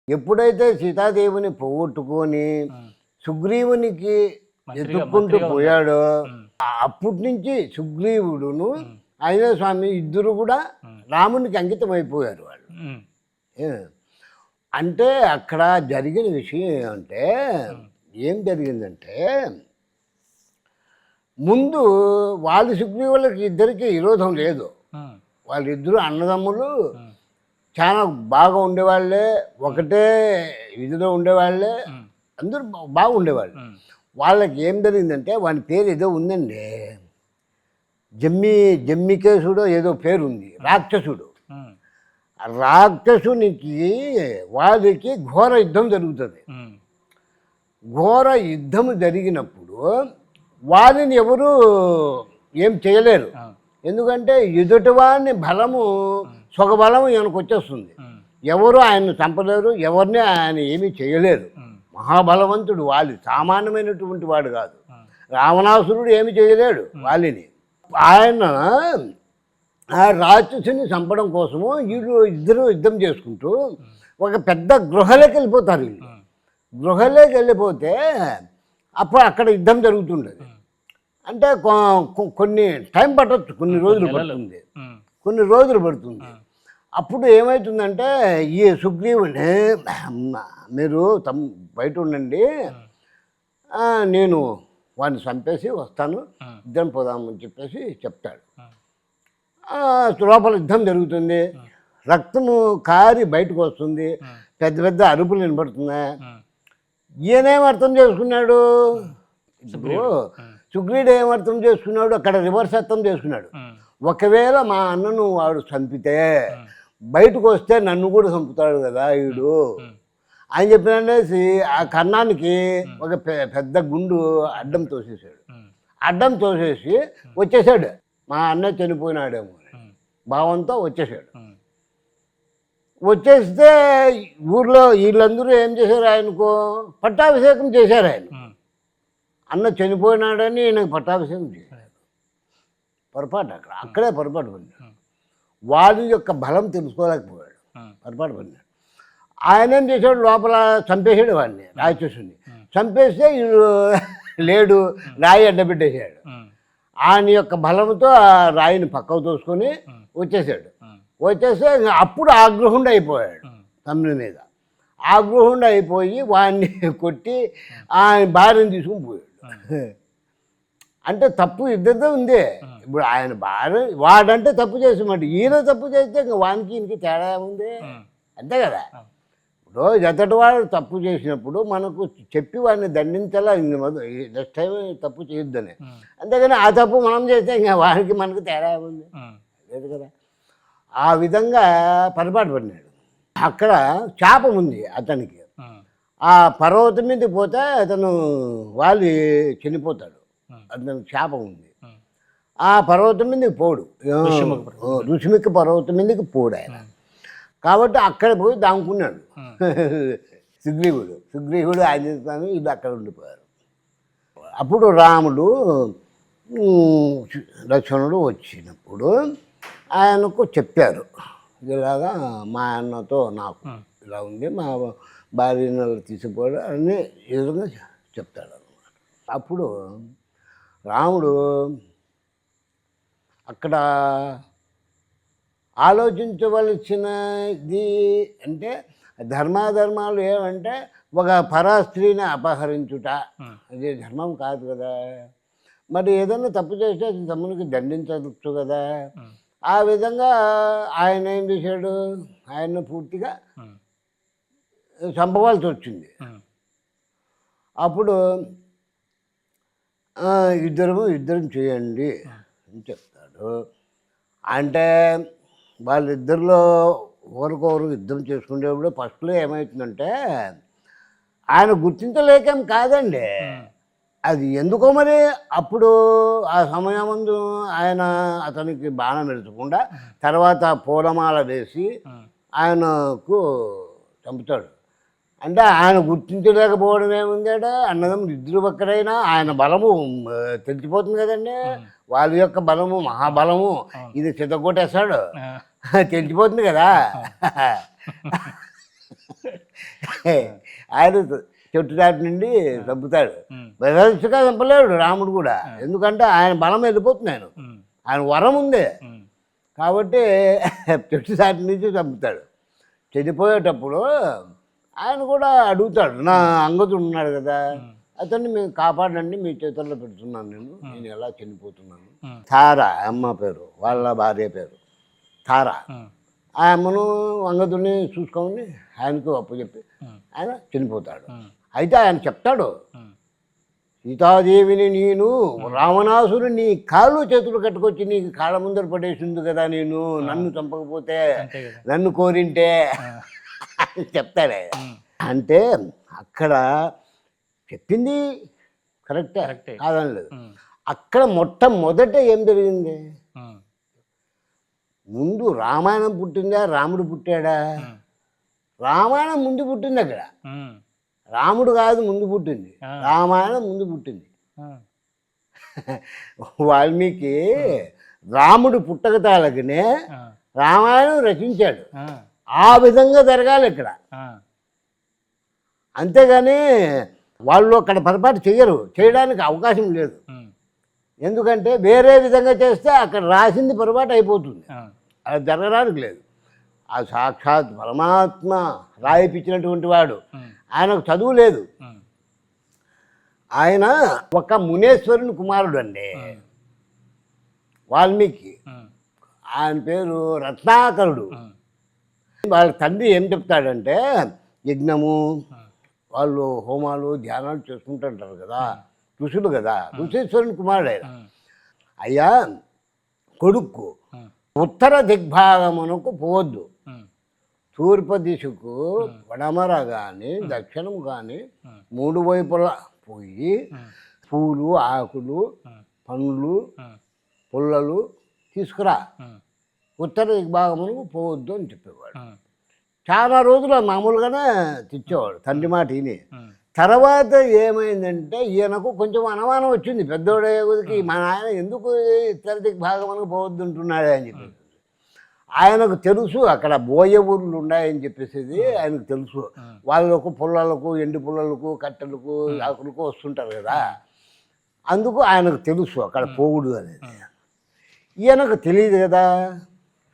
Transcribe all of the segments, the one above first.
ఎప్పుడైతే సీతాదేవిని పోగొట్టుకొని సుగ్రీవునికి ఎత్తుక్కుంటూ పోయాడో అప్పటి నుంచి సుగ్రీవుడును ఆంజనేయ స్వామి ఇద్దరు కూడా రామునికి అంకితం అయిపోయారు వాళ్ళు. అంటే అక్కడ జరిగిన విషయం ఏమంటే ఏం జరిగిందంటే ముందు వాళ్ళు సుగ్రీవులకి ఇద్దరికి విరోధం లేదు. వాళ్ళిద్దరు అన్నదమ్ములు చాలా బాగా ఉండేవాళ్ళే, ఒకటే ఇదిలో ఉండేవాళ్ళే, అందరూ బాగుండేవాళ్ళు. వాళ్ళకి ఏం జరిగిందంటే వాని పేరు ఏదో ఉందండి, జమ్మికేశుడు ఏదో పేరు ఉంది, రాక్షసుడు. రాక్షసునికి వాళ్ళకి ఘోర యుద్ధం జరుగుతుంది. ఘోర యుద్ధం జరిగినప్పుడు వాళ్ళని ఎవరు ఏం చేయలేరు. ఎందుకంటే ఎదుటివాడిని బలము స్వగబలము ఈయనకు వచ్చేస్తుంది. ఎవరు ఆయన్ను చంపలేరు, ఎవరిని ఆయన ఏమీ చేయలేరు. మహాబలవంతుడు, వాళ్ళు సామాన్యమైనటువంటి వాడు కాదు. రావణాసురుడు ఏమి చేయలేడు వాళ్ళని. ఆయన ఆ రాక్షసుని చంపడం కోసము వీళ్ళు ఇద్దరు యుద్ధం చేసుకుంటూ ఒక పెద్ద గృహలోకి వెళ్ళిపోతారు. వీళ్ళు గృహలోకి వెళ్ళిపోతే అప్పుడు అక్కడ యుద్ధం జరుగుతుండేది. అంటే కొన్ని టైం పట్టచ్చు, కొన్ని రోజులు పడుతుంది. అప్పుడు ఏమవుతుందంటే ఈ సుగ్రీవుని మీరు బయట ఉండండి, నేను వాడిని చంపేసి వస్తాను, యుద్ధం పోదామని చెప్పేసి చెప్తాడు. లోపల యుద్ధం జరుగుతుంది, రక్తము కారి బయటకు వస్తుంది, పెద్ద పెద్ద అరుపులు వినపడుతున్నాయి. ఈయనేం అర్థం చేసుకున్నాడు, ఇప్పుడు సుగ్రీవుడు ఏం అర్థం చేసుకున్నాడు, అక్కడ రివర్స్ అర్థం చేసుకున్నాడు. ఒకవేళ మా అన్నను వాడు చంపితే బయటకు వస్తే నన్ను కూడా చంపుతాడు కదా వీడు అని చెప్పినసి ఆ కన్నానికి ఒక పెద్ద గుండు అడ్డం తోసేసాడు. అడ్డం తోసేసి వచ్చేసాడు, మా అన్న చనిపోయినాడేమో భావంతో వచ్చేసాడు. వచ్చేస్తే ఊర్లో వీళ్ళందరూ ఏం చేశారు, ఆయనకు పట్టాభిషేకం చేశారు. ఆయన అన్న చనిపోయినాడని ఈయనకు పట్టాభిషేకం చేశారు. పొరపాటు అక్కడే పొరపాటు పడినాడు. వాడి యొక్క బలం తెలుసుకోలేకపోయాడు, పొరపాటు పడినాడు. ఆయన ఏం చేశాడు, లోపల చంపేసాడు వాడిని, రాక్షసుని చంపేస్తే లేడు, రాయి అడ్డబెట్టేశాడు. ఆయన యొక్క బలంతో ఆ రాయిని పక్కకు తోసుకొని వచ్చేసాడు. వచ్చేస్తే అప్పుడు ఆగ్రహుండి అయిపోయాడు తమ్ముని మీద. ఆగ్రహుండి అయిపోయి వాడిని కొట్టి ఆయన భార్యను తీసుకుని పోయాడు. అంటే తప్పు ఇద్దరితో ఉంది. ఇప్పుడు ఆయన భార్య వాడంటే తప్పు చేసినమాట, ఈయన తప్పు చేస్తే ఇంకా వానికి ఈయనకి తేడా ఉంది, అంతే కదా. ఇప్పుడు ఎతటి వాడు తప్పు చేసినప్పుడు మనకు చెప్పి వాడిని దండించాలా, నెక్స్ట్ టైం తప్పు చేయొద్దని. అంతేగాని ఆ తప్పు మనం చేస్తే ఇంకా వాడికి మనకు తేడా ఉంది, లేదు కదా. ఆ విధంగా పొరపాటు పడినాడు. అక్కడ శాపం ఉంది అతనికి. ఆ పర్వతం మీద పోతే అతను వాళ్ళు చనిపోతాడు, అతనికి శాపం ఉంది. ఆ పర్వతం మీదకి పోడు, ఋషిమిక పర్వతం మీదకి పోడు ఆయన. కాబట్టి అక్కడ పోయి దాముకున్నాడు సుగ్రీవుడు ఆంజనేయ స్వామి ఇది అక్కడ ఉండిపోయారు. అప్పుడు రాముడు లక్ష్మణుడు వచ్చినప్పుడు ఆయనకు చెప్పారు, ఇలాగా మా అన్నతో నాకు ఇలా ఉంది, మా భార్యను తీసుకుపోయాడు అని ఎదురుగా చెప్తాడు అన్నమాట. అప్పుడు రాముడు అక్కడ ఆలోచించవలసినది అంటే ధర్మాధర్మాలు ఏమంటే ఒక పరాస్త్రీని అపహరించుట అది ధర్మం కాదు కదా. మరి ఏదైనా తప్పు చేస్తే తమ్మునికి దండించవచ్చు కదా. ఆ విధంగా ఆయన ఏం చేశాడు, ఆయన పూర్తిగా చంపవలసి వచ్చింది. అప్పుడు ఇద్దరం చేయండి అని చెప్తాడు. అంటే వాళ్ళిద్దరిలో ఒకరికొకరు యుద్ధం చేసుకునేప్పుడు ఫస్ట్లో ఏమవుతుందంటే ఆయన గుర్తించలేకేం కాదండి, అది ఎందుకో మరి. అప్పుడు ఆ సమయం ముందు ఆయన అతనికి బాణం ఎడుచకుండా తర్వాత పూలమాల వేసి ఆయనకు చంపుతాడు. అంటే ఆయన గుర్తించలేకపోవడం ఏముందాడ, అన్నదమ్ములు ఇద్దరు ఒక్కడైనా ఆయన బలము తెలిసిపోతుంది కదండి. వాళ్ళ యొక్క బలము మహాబలము, ఇది చితగొట్టేస్తాడు, తెలిసిపోతుంది కదా. ఆయన చెట్టు దాటి నుండి చంపుతాడు. బెదర్స్గా చంపలేడు రాముడు కూడా, ఎందుకంటే ఆయన బలం వెళ్ళిపోతుంది, ఆయన వరం ఉంది కాబట్టి చెట్టు దాటి నుంచి చంపుతాడు. చనిపోయేటప్పుడు ఆయన కూడా అడుగుతాడు, నా అంగదుడు ఉన్నాడు కదా, అతన్ని మేము కాపాడండి, మీ చేతుల్లో పెడుతున్నాను, నేను ఎలా చనిపోతున్నాను. తారా అమ్మ పేరు, వాళ్ళ భార్య పేరు తారా. ఆ అమ్మను అంగదుడిని చూసుకోమని ఆయనకు అప్పచెప్పి ఆయన చనిపోతాడు. అయితే ఆయన చెప్తాడు, సీతాదేవిని నేను రావణాసురు నీ కాళ్ళు చేతులు కట్టుకొచ్చి నీకు కాళ్ళ ముందర పడేసింది కదా, నేను నన్ను చంపకపోతే నన్ను కోరింటే చెప్తాడే. అంటే అక్కడ చెప్పింది కరెక్టే కాదని లేదు. అక్కడ మొట్టమొదట ఏం జరిగింది, ముందు రామాయణం పుట్టిందా రాముడు పుట్టాడా? రామాయణం ముందు పుట్టింది, అక్కడ రాముడు కాదు ముందు పుట్టింది, రామాయణం ముందు పుట్టింది. వాల్మీకి రాముడు పుట్టక తాలకనే రామాయణం రచించాడు. ఆ విధంగా జరగాలి ఇక్కడ, అంతేగాని వాళ్ళు అక్కడ పొరపాటు చేయడానికి అవకాశం లేదు. ఎందుకంటే వేరే విధంగా చేస్తే అక్కడ రాసింది పొరపాటు అయిపోతుంది, అది జరగడానికి లేదు. ఆ సాక్షాత్ పరమాత్మ రాయిపించినటువంటి వాడు, ఆయనకు చదువు లేదు. ఆయన ఒక మునేశ్వరుని కుమారుడు అండి వాల్మీకి. ఆయన పేరు రత్నాకరుడు. వాళ్ళ తండ్రి ఏం చెప్తాడంటే, యజ్ఞము వాళ్ళు హోమాలు ధ్యానాలు చేసుకుంటుంటారు కదా, ఋషులు కదా, ఋషీశ్వరుని కుమారుడు ఆయన. అయ్యా కొడుకు ఉత్తర దిగ్భాగమునకు పోవద్దు, తూర్పు దిశకు వడమర కానీ దక్షిణం కానీ మూడు వైపులా పోయి పూలు ఆకులు పండ్లు పుల్లలు తీసుకురా, ఉత్తర దిగ్భాగమునకు పోవద్దు అని చెప్పేవాడు. చాలా రోజులు మామూలుగానే తెచ్చేవాడు తండ్రి మాట ఈయన. తర్వాత ఏమైందంటే ఈయనకు కొంచెం అనుమానం వచ్చింది, పెద్దోడయ్యేకి మా నాయన ఎందుకు ఉత్తర దిగ్భాగమునకు పోవద్దు అంటున్నాడే అని చెప్పేసి. ఆయనకు తెలుసు అక్కడ బోయ ఊర్లు ఉన్నాయని చెప్పేసి ఆయనకు తెలుసు. వాళ్ళకు పుల్లలకు ఎండు పుల్లలకు కట్టెలకు ఆకులకు వస్తుంటారు కదా, అందుకు ఆయనకు తెలుసు అక్కడ పోవుడు అనేది. ఈయనకు తెలియదు కదా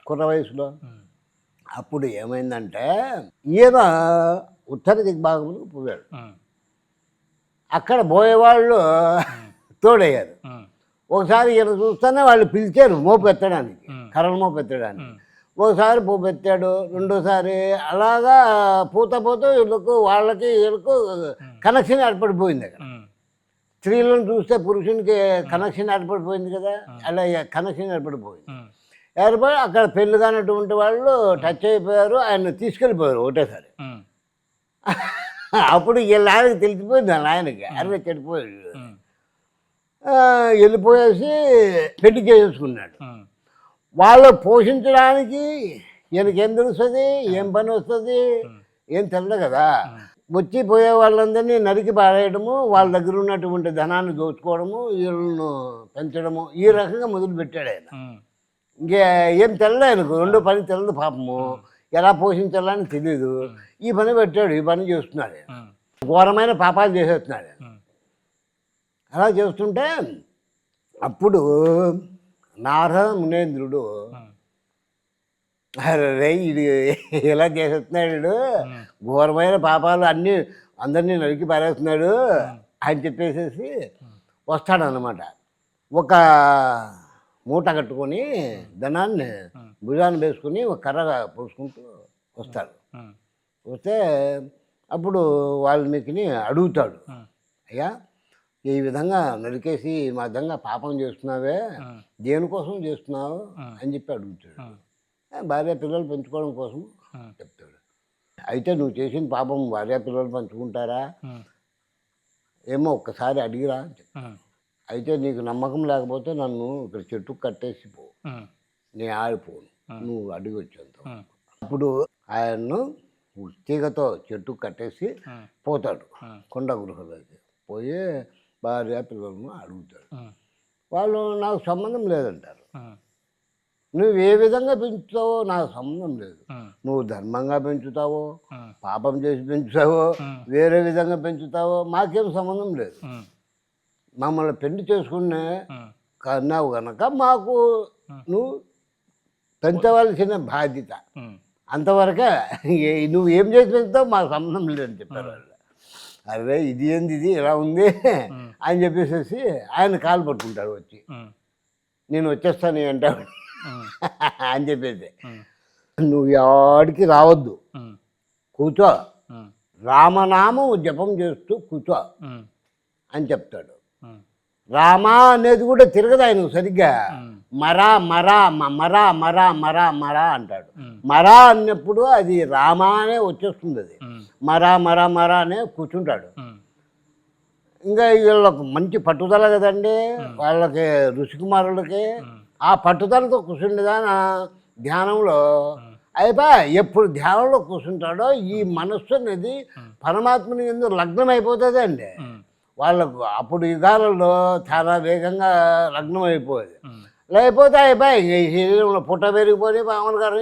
కుర్ర వయసులో. అప్పుడు ఏమైందంటే ఈయన ఉత్తర దిగ్భాగములకు పోయాడు. అక్కడ పోయేవాళ్ళు తోడయ్యారు. ఒకసారి ఈయన చూస్తేనే వాళ్ళు పిలిచారు మోపెత్తడానికి, కర్రలు మోపెత్తడానికి. ఒకసారి పోపెత్తాడు, రెండోసారి అలాగా పోతా వాళ్ళకి వీళ్ళకు కనెక్షన్ ఏర్పడిపోయింది. అక్కడ స్త్రీలను చూస్తే పురుషునికి కనెక్షన్ ఏర్పడిపోయింది కదా, అలా కనెక్షన్ ఏర్పడిపోయింది. ఏర్పడి అక్కడ పెళ్ళి కానటువంటి వాళ్ళు టచ్ అయిపోయారు, ఆయన తీసుకెళ్ళిపోయారు ఒకటేసారి. అప్పుడు వీళ్ళ ఆయనకి తెలిసిపోయింది, వాళ్ళ ఆయనకి అరే చెడిపోయాడు. వెళ్ళిపోయేసి పెళ్లి చేసుకున్నాడు. వాళ్ళు పోషించడానికి ఈయనకేం తెలుస్తుంది, ఏం పని వస్తుంది, ఏం తెలియదు కదా. వచ్చి పోయే వాళ్ళందరినీ నరికి పారేయడము, వాళ్ళ దగ్గర ఉన్నటువంటి ధనాన్ని దోచుకోవడము, వీళ్ళను పెంచడము, ఈ రకంగా మొదలుపెట్టాడు ఆయన. ఇంకే ఏం తెలియదు ఆయనకు, రెండో పని తెలియదు పాపము, ఎలా పోషించాలని తెలీదు. ఈ పని పెట్టాడు, ఈ పని చేస్తున్నాడు, ఘోరమైన పాపాలు చేసేస్తున్నాడు. అలా చేస్తుంటే అప్పుడు నారద మునేంద్రుడు, అరే ఇది ఎలా చేసేస్తున్నాడు, ఘోరమైన పాపాలు అన్నీ అందరినీ నరికి పారేస్తున్నాడు అని చెప్పేసి వస్తాడనమాట. ఒక మూట కట్టుకొని ధనాన్ని భుజాన్ని వేసుకుని ఒక కర్ర పోసుకుంటూ వస్తాడు. వస్తే అప్పుడు వాల్మీకిని అడుగుతాడు, అయ్యా ఈ విధంగా నరికేసి మా విధంగా పాపం చేస్తున్నావే, దేనికోసం చేస్తున్నావు అని చెప్పి అడుగుతాడు. భార్య పిల్లలు పెంచుకోవడం కోసం చెప్తాడు. అయితే నువ్వు చేసిన పాపం భార్య పిల్లలు పంచుకుంటారా ఏమో ఒక్కసారి అడిగిరా అని చెప్తాడు. అయితే నీకు నమ్మకం లేకపోతే నన్ను ఇక్కడ చెట్టుకు కట్టేసి పో, నేను ఆడిపోను, నువ్వు అడిగి వచ్చేంత. అప్పుడు ఆయన్ను తీగతో చెట్టుకు కట్టేసి పోతాడు కొండ గృహలోకి. పోయి భార్య పిల్లలను అడుగుతాడు. వాళ్ళు నాకు సంబంధం లేదంటారు. నువ్వు ఏ విధంగా పెంచుతావో నాకు సంబంధం లేదు, నువ్వు ధర్మంగా పెంచుతావో పాపం చేసి పెంచుతావో వేరే విధంగా పెంచుతావో మాకేం సంబంధం లేదు. మమ్మల్ని పెళ్లి చేసుకునే కన్నావు కనుక మాకు నువ్వు పెంచవలసిన బాధ్యత అంతవరకే. నువ్వు ఏం చేసి పెంచుతావు మాకు సంబంధం లేదని చెప్పారు వాళ్ళు. అరే ఇది ఏంది, ఇది ఇలా ఉంది అని చెప్పేసి ఆయన కాలు పట్టుకుంటాడు వచ్చి, నేను వచ్చేస్తాను అంటాడు అని చెప్పేసి. నువ్వు ఆడికి రావద్దు, కూర్చో, రామనామం జపం చేస్తూ కూర్చో అని చెప్తాడు. రామా అనేది కూడా తిరగదు ఆయన సరిగ్గా, మరా మరా మరా మరా మరా మరా అంటాడు. మరా అన్నప్పుడు అది రామా అనే వచ్చేస్తుంది, అది మరా మరా మరా అనే కూర్చుంటాడు. ఇంకా వీళ్ళకు మంచి పట్టుదల కదండి వాళ్ళకి, ఋషికుమారులకి. ఆ పట్టుదలతో కూర్చుండేదాన ధ్యానంలో అయిపోయి ఎప్పుడు ధ్యానంలో కూర్చుంటాడో ఈ మనస్సు అనేది పరమాత్మని ఎందుకు లగ్నం అయిపోతుంది అండి వాళ్ళకు. అప్పుడు యుగాలలో చాలా వేగంగా లగ్నం అయిపోయేది. లేకపోతే అయిపోయి ఈ శరీరంలో పుట్ట పెరిగిపోయి మామూలు గారు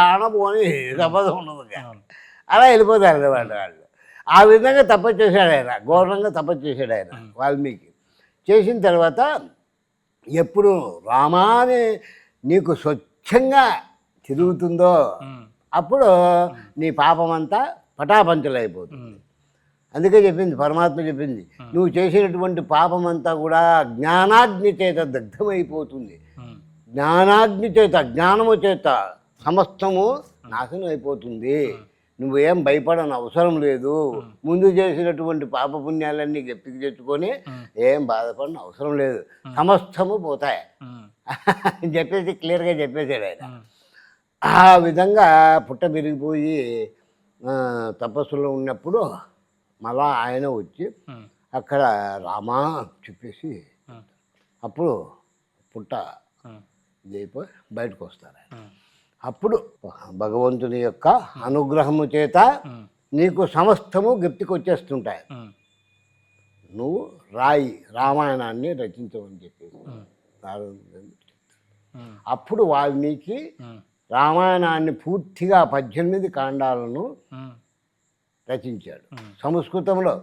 ఆడపోని సంబంధం ఉండదు, అలా వెళ్ళిపోతారు వాళ్ళు. ఆ విధంగా తపస్సు చేశాడు ఆయన, ఘోరంగా తపస్సు చేశాడు ఆయన వాల్మీకి. చేసిన తర్వాత ఎప్పుడు రామాని నీకు స్వచ్ఛంగా తిరుగుతుందో అప్పుడు నీ పాపమంతా పటాపంచలైపోతుంది. అందుకే చెప్పింది పరమాత్మ, చెప్పింది నువ్వు చేసినటువంటి పాపమంతా కూడా జ్ఞానాగ్ని చేత దగ్ధమైపోతుంది. జ్ఞానాగ్ని చేత, జ్ఞానము చేత సమస్తము నాశనం అయిపోతుంది. నువ్వేం భయపడని అవసరం లేదు. ముందు చేసినటువంటి పాపపుణ్యాలన్నీ గట్టికి తెచ్చుకొని ఏం బాధపడిన అవసరం లేదు, సమస్తము పోతాయి అని చెప్పేసి క్లియర్గా చెప్పేశాడు ఆయన. ఆ విధంగా పుట్ట పెరిగిపోయి తపస్సులో ఉన్నప్పుడు మళ్ళా ఆయన వచ్చి అక్కడ రామా చెప్పేసి అప్పుడు పుట్ట ఇదైపోయి బయటకు వస్తారు. అప్పుడు భగవంతుని యొక్క అనుగ్రహము చేత నీకు సమస్తము జ్ఞప్తికి వచ్చేస్తుంటాయి. నువ్వు రాయి రామాయణాన్ని రచించమని చెప్పేసి అప్పుడు వాల్మీకి రామాయణాన్ని పూర్తిగా 18 కాండాలను రచించాడు సంస్కృతంలో.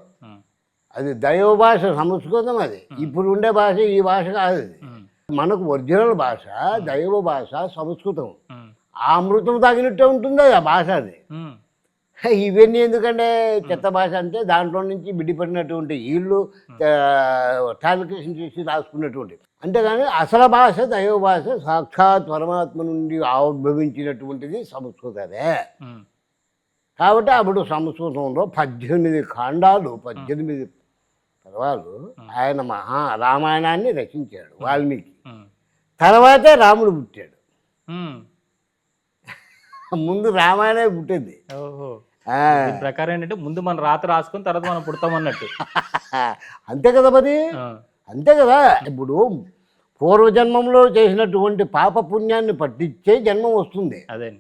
అది దైవ భాష సంస్కృతం, అది ఇప్పుడు ఉండే భాష ఈ భాష కాదు. అది మనకు ఒరిజినల్ భాష దైవ భాష సంస్కృతం. ఆ అమృతం తాగినట్టే ఉంటుంది ఆ భాష. అది ఇవన్నీ ఎందుకంటే చెత్త భాష అంటే దాంట్లో నుంచి విడిపడినటువంటి వీళ్ళు ట్రాన్స్లేషన్ చేసి రాసుకున్నటువంటి, అంతేగాని అసలు భాష దైవ భాష సాక్షాత్ పరమాత్మ నుండి ఆవిర్భవించినటువంటిది సంస్కృతమే. కాబట్టి అప్పుడు సంస్కృతంలో 18 కాండాలు 18 పర్వాలు ఆయన రామాయణాన్ని రచించాడు వాల్మీకి. తర్వాతే రాముడు పుట్టాడు. ముందు రామాయణమే పుట్టింది. ప్రకారం ఏంటంటే ముందు మనం రాత రాసుకుని తర్వాత మనం పుడతామన్నట్టు. అంతే కదా మరి, అంతే కదా. ఇప్పుడు పూర్వజన్మంలో చేసినటువంటి పాప పుణ్యాన్ని పట్టించే జన్మం వస్తుంది. అదే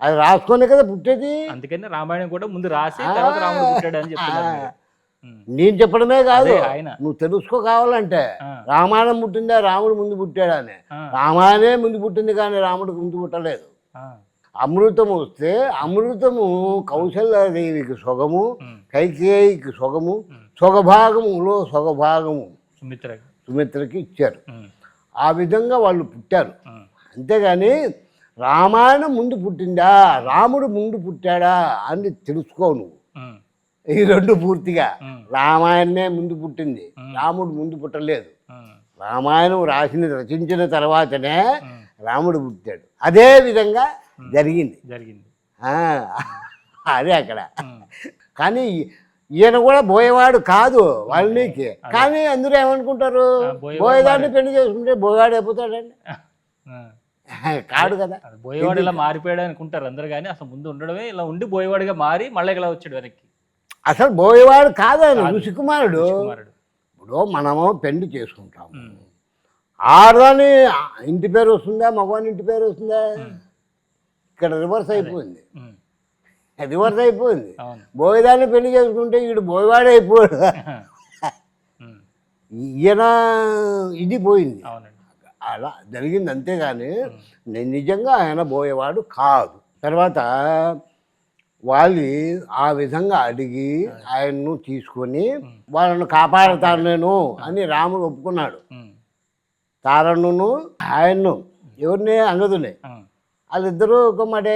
అది రాసుకునే కదా పుట్టేది. అందుకని రామాయణం కూడా ముందు రాసి తర్వాత రాముడు పుట్టాడు అని చెప్తున్నారు. నేను చెప్పడమే కాదు, నువ్వు తెలుసుకో కావాలంటే రామాయణం పుట్టిందా రాముడు ముందు పుట్టాడా అని. రామాయణమే ముందు పుట్టింది కానీ రాముడికి ముందు పుట్టలేదు. అమృతము వస్తే అమృతము కౌశల్యాదేవికి సొగము, కైకేయికి సొగము, సొగభాగములో సొగభాగము సుమిత్రకి ఇచ్చారు. ఆ విధంగా వాళ్ళు పుట్టారు. అంతేగాని రామాయణం ముందు పుట్టిందా రాముడు ముందు పుట్టాడా అని తెలుసుకో నువ్వు. ఈ రెండు పూర్తిగా రామాయణమే ముందు పుట్టింది, రాముడు ముందు పుట్టలేదు. రామాయణం రచించిన తర్వాతనే రాముడు పుట్టాడు. అదే విధంగా జరిగింది. అదే అక్కడ. కానీ ఈయన కూడా బోయేవాడు కాదు వాల్మీకి. కానీ అందరూ ఏమనుకుంటారు, బోయేదాన్ని పెళ్లి చేసుకుంటే బోయేవాడు అయిపోతాడండి. కాడు కదా, బోయేవాడు ఇలా మారిపోయాడు అనుకుంటారు అందరు. కానీ అసలు ముందు ఉండడమే ఇలా ఉండి బోయేవాడిగా మారి మళ్ళీ ఇలా వచ్చాడు వెనక్కి. అసలు బోయేవాడు కాదు ఆయన, ఋషికుమారుడు. ఇప్పుడు మనము పెళ్లి చేసుకుంటాము, ఆడదాని ఇంటి పేరు వస్తుందా మగవాని ఇంటి పేరు వస్తుందా? ఇక్కడ రివర్స్ అయిపోయింది. బోయేదాన్ని పెళ్లి చేసుకుంటే వీడు బోయేవాడే అయిపోయాడు. ఈయన ఇది పోయింది, అలా జరిగింది. అంతేగాని నిజంగా ఆయన బోయేవాడు కాదు. తర్వాత వాళ్ళు ఆ విధంగా అడిగి ఆయన్ను తీసుకొని వాళ్ళను కాపాడుతాను నేను అని రాముడు ఒప్పుకున్నాడు. తారను ఆయన్ను ఎవరిని అంగదునే వాళ్ళిద్దరూ మరి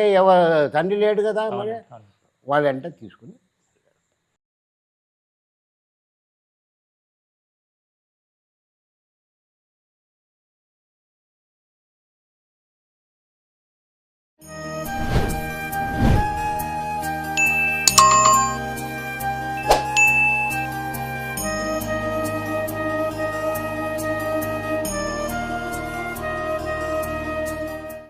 తండ్రి లేడు కదా మరి వాళ్ళంట తీసుకుని